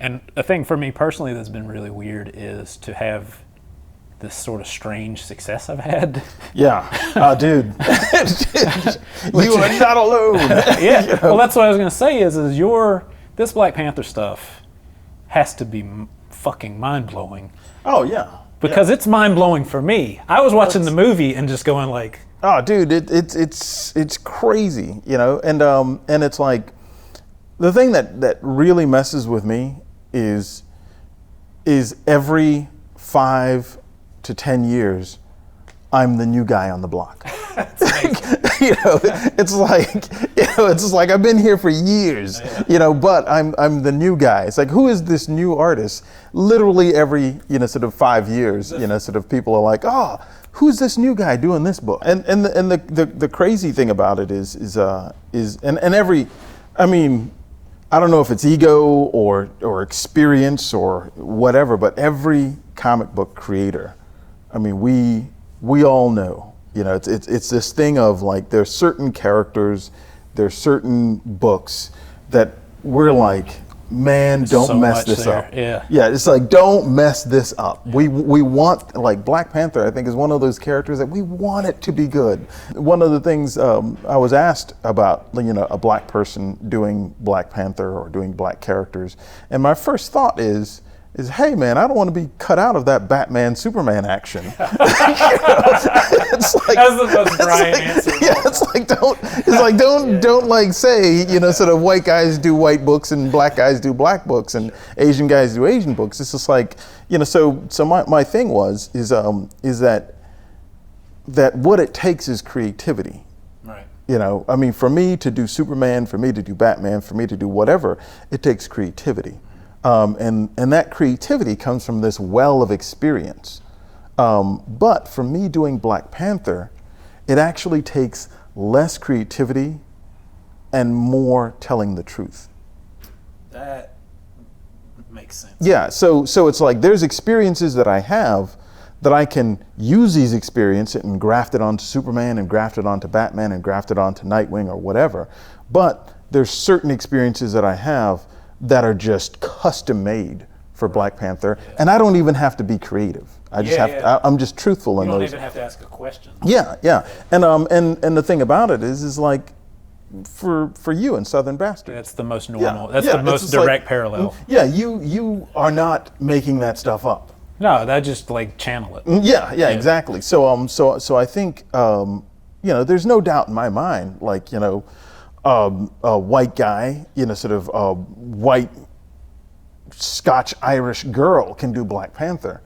And a thing for me personally that's been really weird is to have this sort of strange success I've had. Yeah, dude, you are not alone. Yeah, you know? Well, that's what I was gonna say is this Black Panther stuff has to be fucking mind blowing. Oh yeah, because it's mind blowing for me. I was watching the movie and just going like, oh, dude, it's crazy, you know, and it's like the thing that really messes with me is every 5 to 10 years, I'm the new guy on the block. You know, it's like I've been here for years, you know, but I'm the new guy. It's like, who is this new artist? Literally every, you know, sort of 5 years, you know, sort of people are like, oh, who's this new guy doing this book? And the crazy thing about it is every, I mean, I don't know if it's ego or experience or whatever, but every comic book creator, I mean, we all know, you know, it's this thing of like, there's certain characters, there's certain books that we're like, man, don't so mess this up. Yeah, it's like, don't mess this up. Yeah. We want, like, Black Panther, I think, is one of those characters that we want it to be good. One of the things I was asked about, you know, a black person doing Black Panther or doing black characters, and my first thought is, hey man, I don't want to be cut out of that Batman Superman action. You know? It's like, that's the most Brian answer. Yeah, don't like say, you know, sort of white guys do white books and black guys do black books and Asian guys do Asian books. It's just like, you know, so my thing is that what it takes is creativity. Right. You know, I mean, for me to do Superman, for me to do Batman, for me to do whatever, it takes creativity. And that creativity comes from this well of experience. But for me doing Black Panther, it actually takes less creativity and more telling the truth. That makes sense. Yeah, so it's like there's experiences that I have that I can use these experiences and graft it onto Superman and graft it onto Batman and graft it onto Nightwing or whatever. But there's certain experiences that I have that are just custom made for Black Panther, and I don't even have to be creative. I just I'm just truthful in those. You don't even have to ask a question. Yeah. And the thing about it is like for you in Southern Bastard. That's the most normal. That's the most direct parallel. Yeah, you are not making that stuff up. No, that just like channel it. Yeah, exactly. So I think you know, there's no doubt in my mind, like, you know, a white guy, you know, sort of a white Scotch-Irish girl can do Black Panther,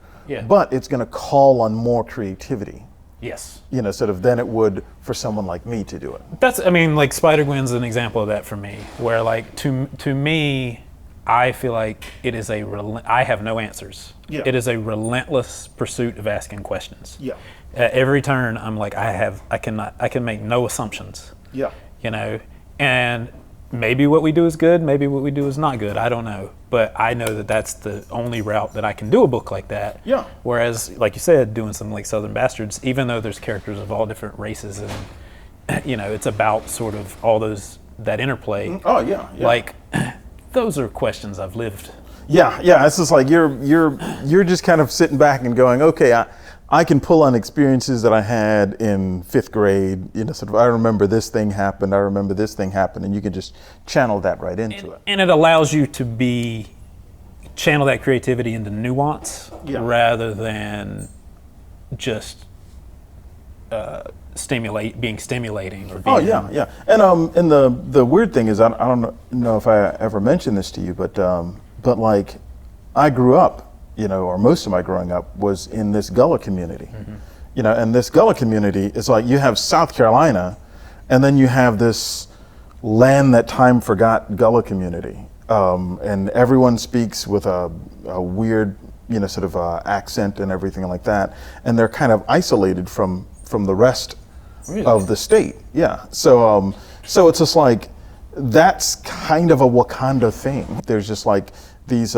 but it's going to call on more creativity. Yes. You know, sort of than it would for someone like me to do it. That's, I mean, like Spider-Gwen's an example of that for me, where like to me, I feel like it is I have no answers. Yeah. It is a relentless pursuit of asking questions. Yeah. At every turn, I'm like, I can make no assumptions. Yeah. You know, and maybe what we do is good, maybe what we do is not good, I don't know. But I know that that's the only route that I can do a book like that. Yeah. Whereas, like you said, doing something like Southern Bastards, even though there's characters of all different races and, you know, it's about sort of all that interplay. Oh, yeah. Like, those are questions I've lived. Yeah. It's just like you're just kind of sitting back and going, okay, I can pull on experiences that I had in 5th grade, you know, sort of, I remember this thing happened, and you can just channel that right into it. And it allows you to channel that creativity into nuance rather than just being stimulating or being. Oh, yeah. And the weird thing is, I don't know if I ever mentioned this to you, but like, I grew up, you know, or most of my growing up was in this Gullah community. Mm-hmm. You know, and this Gullah community is like, you have South Carolina, and then you have this land that time forgot Gullah community. And everyone speaks with a weird, you know, sort of accent and everything like that. And they're kind of isolated from the rest of the state. Yeah. So it's just like, that's kind of a Wakanda thing. There's just like these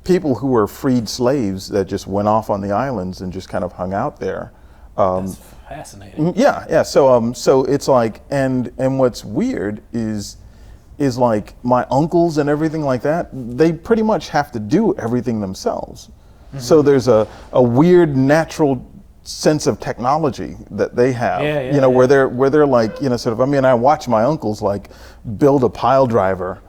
people who were freed slaves that just went off on the islands and just kind of hung out there. That's fascinating. Yeah. So it's like, and what's weird is is like my uncles and everything like that, they pretty much have to do everything themselves. So there's a weird natural sense of technology that they have, where they're like, sort of, I mean, I watch my uncles like build a pile driver,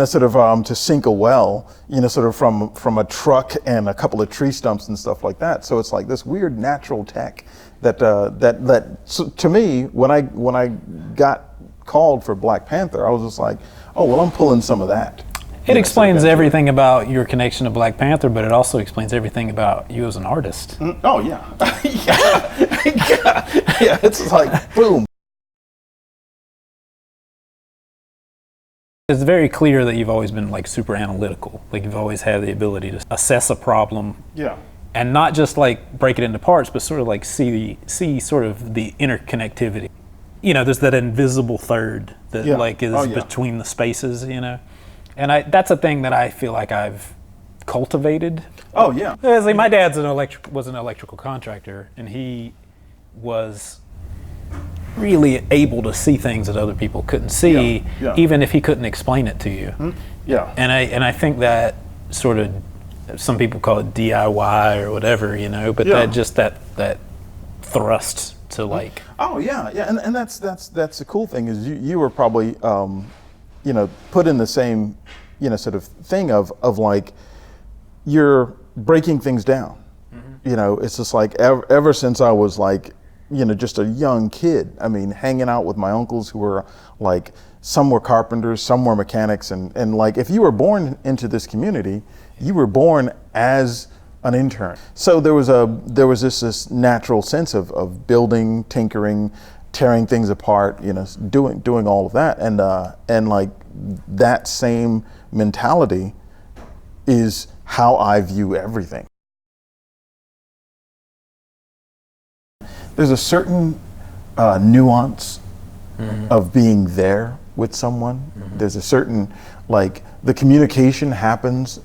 sort of to sink a well, sort of from a truck and a couple of tree stumps and stuff like that. So it's like this weird natural tech that so to me, when I got called for Black Panther, I was just like, oh, well, I'm pulling some of that. It explains everything about your connection to Black Panther, but it also explains everything about you as an artist. Oh, yeah. Yeah, it's like, boom. It's very clear that you've always been like super analytical. Like you've always had the ability to assess a problem. Yeah. And not just like break it into parts, but sort of like see sort of the interconnectivity. There's that invisible third that like is between the spaces, And that's a thing that I feel like I've cultivated. Oh yeah. Like my dad's was an electrical contractor, and he was really able to see things that other people couldn't see, even if he couldn't explain it to you. Yeah. And I think that sort of, some people call it DIY or whatever, but that thrust to like. Oh yeah, and that's the cool thing is you were probably put in the same sort of thing of like you're breaking things down. It's just like ever since I was like just a young kid. I mean, hanging out with my uncles who were like, some were carpenters, some were mechanics, and like if you were born into this community, you were born as an intern. So there was this natural sense of building, tinkering, tearing things apart, doing all of that, and like that same mentality is how I view everything. There's a certain nuance of being there with someone. There's a certain, like, the communication happens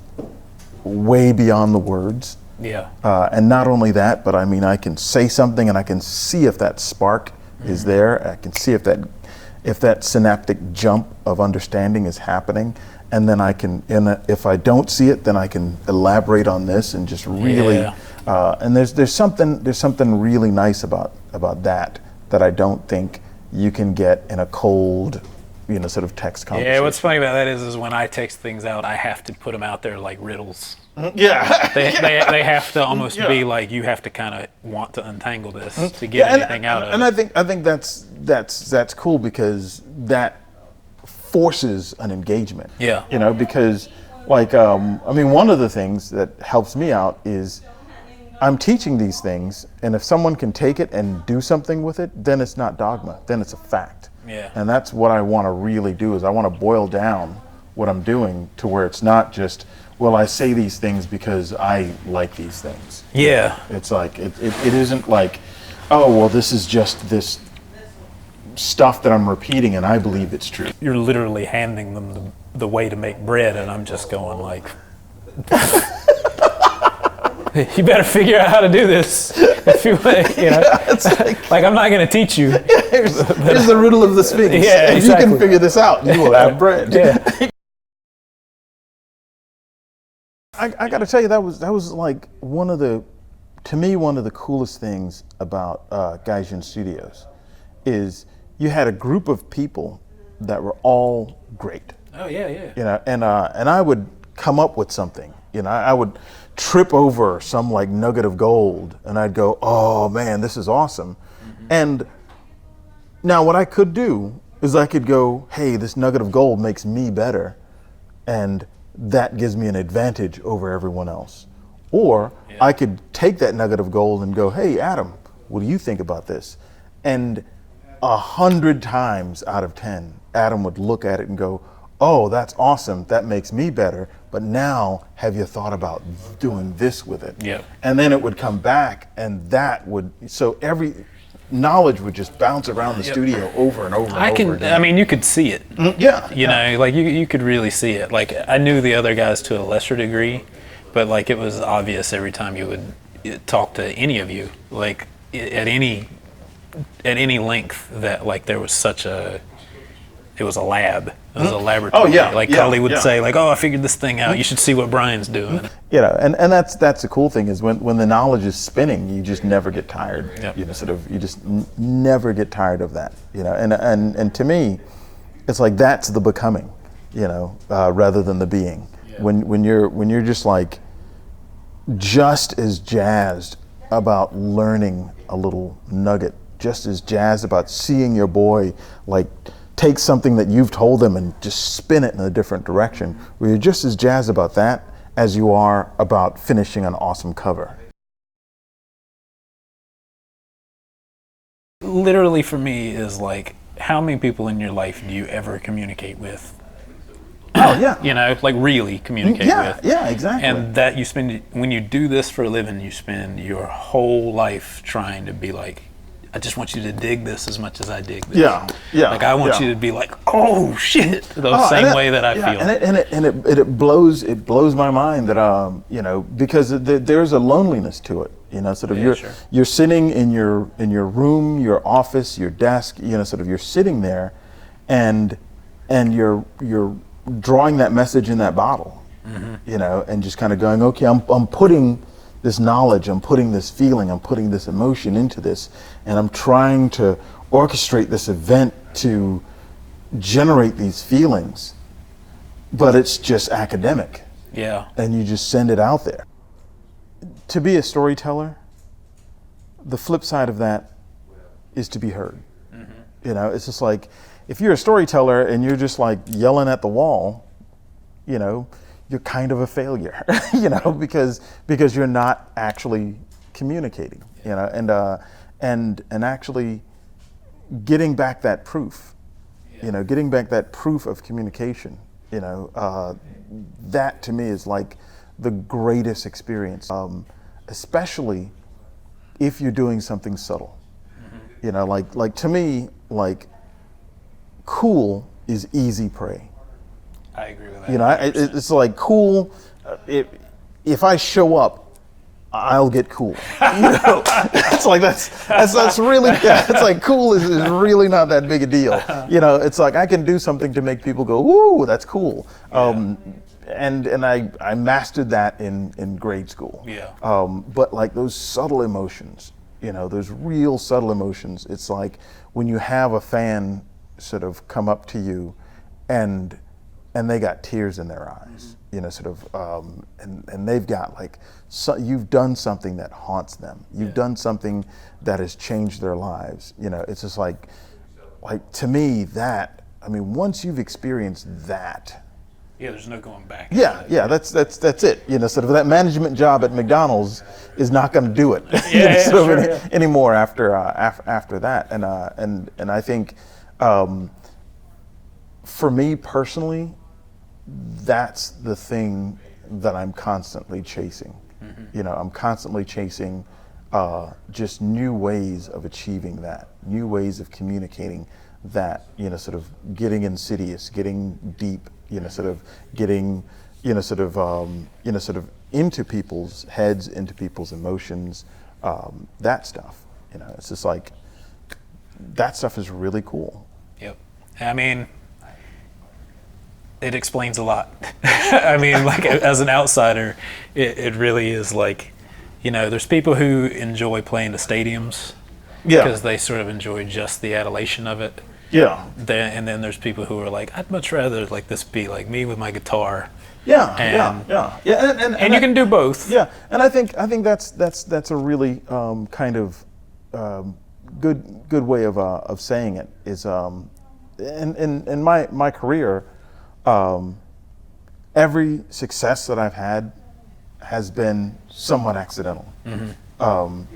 way beyond the words. Yeah. And not only that, but I mean, I can say something and I can see if that spark is there. I can see if that synaptic jump of understanding is happening. And then I can, if I don't see it, then I can elaborate on this and just really, and there's something really nice about that I don't think you can get in a cold, sort of text conversation. Yeah, what's funny about that is when I text things out, I have to put them out there like riddles. Yeah. They have to almost be like, you have to kind of want to untangle this to get anything out of it. And I think that's cool because that forces an engagement. Yeah. Because like, I mean, one of the things that helps me out is I'm teaching these things, and if someone can take it and do something with it, then it's not dogma, then it's a fact. Yeah. And that's what I want to really do, is I want to boil down what I'm doing to where it's not just, well, I say these things because I like these things. Yeah. It's like, it isn't like, oh, well, this is just this stuff that I'm repeating and I believe it's true. You're literally handing them the way to make bread, and I'm just going like, you better figure out how to do this. If you, It's like I'm not going to teach you. Here's the riddle of the Sphinx. Yeah, if exactly. you can figure this out, you will have bread. Yeah. I got to tell you, that was like one of the coolest things about Gaijin Studios is you had a group of people that were all great. Oh yeah. And I would come up with something. I would trip over some like nugget of gold, and I'd go, "Oh man, this is awesome!" And now what I could do is I could go, "Hey, this nugget of gold makes me better," and that gives me an advantage over everyone else. Or I could take that nugget of gold and go, "Hey, Adam, what do you think about this?" And 100 times out of 10, Adam would look at it and go, "Oh, that's awesome. That makes me better. But now, have you thought about doing this with it?" Yeah. And then it would come back, and so every knowledge would just bounce around the studio over and over and over again. I mean, you could see it. You know, like you could really see it. Like I knew the other guys to a lesser degree, but like it was obvious every time you would talk to any of you, like at any length, that like there was it was a lab. It was a laboratory. Oh, yeah. Like Cully would say, like, oh, I figured this thing out. You should see what Brian's doing. You know, and that's the cool thing is when the knowledge is spinning, you just never get tired. Yep. You know, sort of, you just never get tired of that. You know, and to me, it's like that's the becoming. You know, rather than the being. Yeah. When you're just like just as jazzed about learning a little nugget, just as jazzed about seeing your boy like take something that you've told them and just spin it in a different direction, where you're just as jazzed about that as you are about finishing an awesome cover. Literally for me is like, how many people in your life do you ever communicate with? Oh yeah. You know, like really communicate with. Yeah, exactly. And that you spend, when you do this for a living, you spend your whole life trying to be like, I just want you to dig this as much as I dig this. Yeah. Like I want you to be like, oh shit, the same way that I feel. And it blows my mind that you know, because there's a loneliness to it. You know, sort of you're sitting in your room, your office, your desk. You know, sort of you're sitting there, and you're drawing that message in that bottle. You know, and just kind of going, okay, I'm putting this knowledge, I'm putting this feeling, I'm putting this emotion into this, and I'm trying to orchestrate this event to generate these feelings, but it's just academic. Yeah. And you just send it out there. To be a storyteller, the flip side of that is to be heard. You know, it's just like, if you're a storyteller and you're just like yelling at the wall, you know, you're kind of a failure, you know, because you're not actually communicating, you know, and actually getting back that proof, you know, getting back that proof of communication, you know, that to me is like the greatest experience, especially if you're doing something subtle, you know, like to me, like cool is easy prey. I agree with that. You know, it's like cool. If I show up, I'll get cool. You know, it's like that's really it's like cool is really not that big a deal. You know, it's like I can do something to make people go, "Ooh, that's cool." And I mastered that in grade school. Yeah. But like those subtle emotions, you know, those real subtle emotions. It's like when you have a fan sort of come up to you, and they got tears in their eyes, you know, sort of, and they've got like, you've done something that haunts them. You've done something that has changed their lives. You know, it's just like to me that, I mean, once you've experienced that. Yeah, there's no going back. Yeah, that's it. You know, sort of that management job at McDonald's is not going to do it anymore after that. And I think, for me personally, that's the thing that I'm constantly chasing. You know, I'm constantly chasing just new ways of achieving that, new ways of communicating that, you know, sort of getting insidious, getting deep, you know, sort of getting, you know, sort of into people's heads, into people's emotions, that stuff. You know, it's just like, that stuff is really cool. Yep. I mean, it explains a lot. I mean, like as an outsider, it really is like, you know, there's people who enjoy playing the stadiums because they sort of enjoy just the adulation of it. Yeah. And then there's people who are like, I'd much rather like this be like me with my guitar. Yeah. And you can do both. Yeah. And I think that's a really kind of good way of saying it is in my career. Every success that I've had has been somewhat accidental.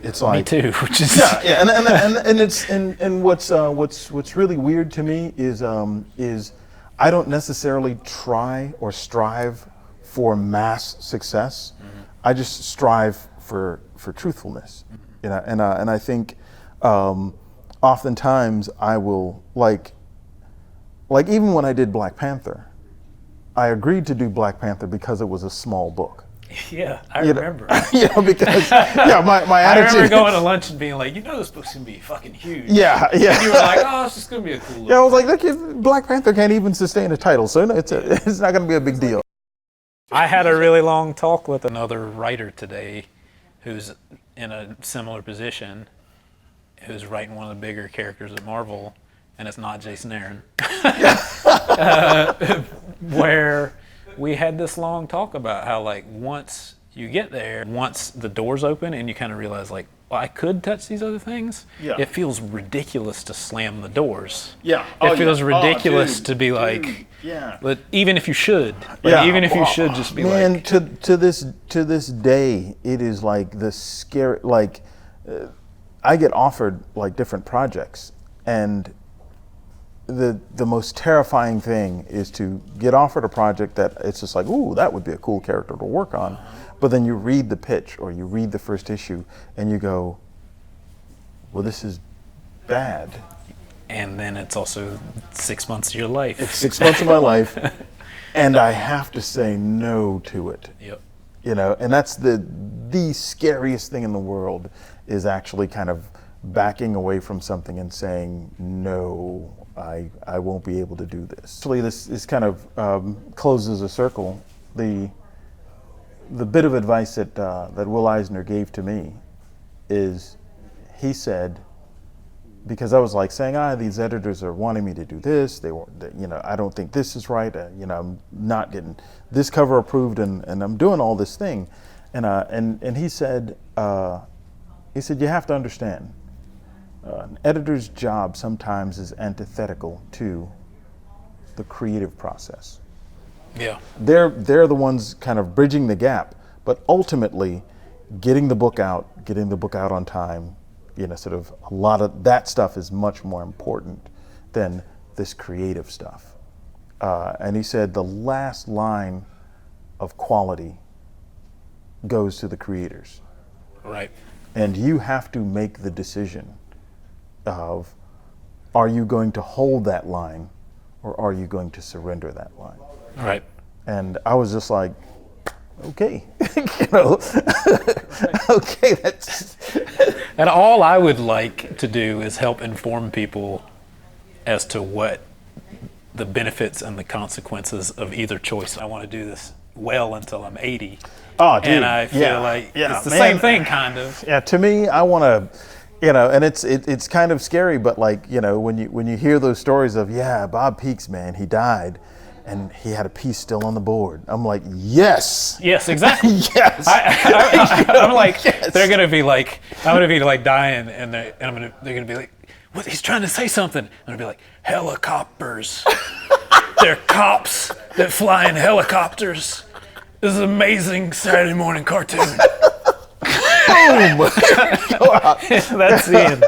It's like me too. Which is and it's and what's really weird to me is I don't necessarily try or strive for mass success. I just strive for truthfulness. You know, and I think oftentimes I will like even when I did Black Panther, I agreed to do Black Panther because it was a small book. Yeah, I remember. Because my attitude. I remember going to lunch and being like, this book's gonna be fucking huge. Yeah. And you were like, oh, it's just gonna be a cool. I was like, look, Black Panther can't even sustain a title, so it's not gonna be a big deal. I had a really long talk with another writer today, who's in a similar position, who's writing one of the bigger characters at Marvel, and it's not Jason Aaron. Where we had this long talk about how, like, once you get there, once the doors open and you kind of realize, like, well, I could touch these other things, it feels ridiculous to slam the doors. Yeah. It feels ridiculous to be like, but even if you should, even if you should just be like. Man, to this day, it is like the scary, like, I get offered, like, different projects, and the most terrifying thing is to get offered a project that it's just like, ooh, that would be a cool character to work on. But then you read the pitch or you read the first issue and you go, well, this is bad. And then it's also 6 months of your life. It's 6 months of my life, and I have to say no to it. Yep. And that's the scariest thing in the world, is actually kind of backing away from something and saying, no, I won't be able to do this. Actually, this kind of closes a circle. The bit of advice that Will Eisner gave to me is, he said, because I was like saying, these editors are wanting me to do this. I don't think this is right. I'm not getting this cover approved, and I'm doing all this thing. And he said, you have to understand, an editor's job sometimes is antithetical to the creative process. Yeah. They're the ones kind of bridging the gap, but ultimately getting the book out on time, sort of a lot of that stuff is much more important than this creative stuff. And he said the last line of quality goes to the creators. Right. And you have to make the decision of, are you going to hold that line or are you going to surrender that line? Right. And I was just like, okay, okay, that's. And all I would like to do is help inform people as to what the benefits and the consequences of either choice. I want to do this well until I'm 80. Oh, dude. And I feel like it's the same thing, kind of. Yeah, to me, I want to, and it's kind of scary, but like, when you hear those stories of, Bob Peaks, man, he died, and he had a piece still on the board. I'm like, yes. Yes, exactly. Yes. I'm like, yes. They're gonna be like, I'm gonna be like dying, and they're gonna be like, what? He's trying to say something. I'm gonna be like, helicopters. They're cops that fly in helicopters. This is an amazing Saturday morning cartoon. Boom. That's the end.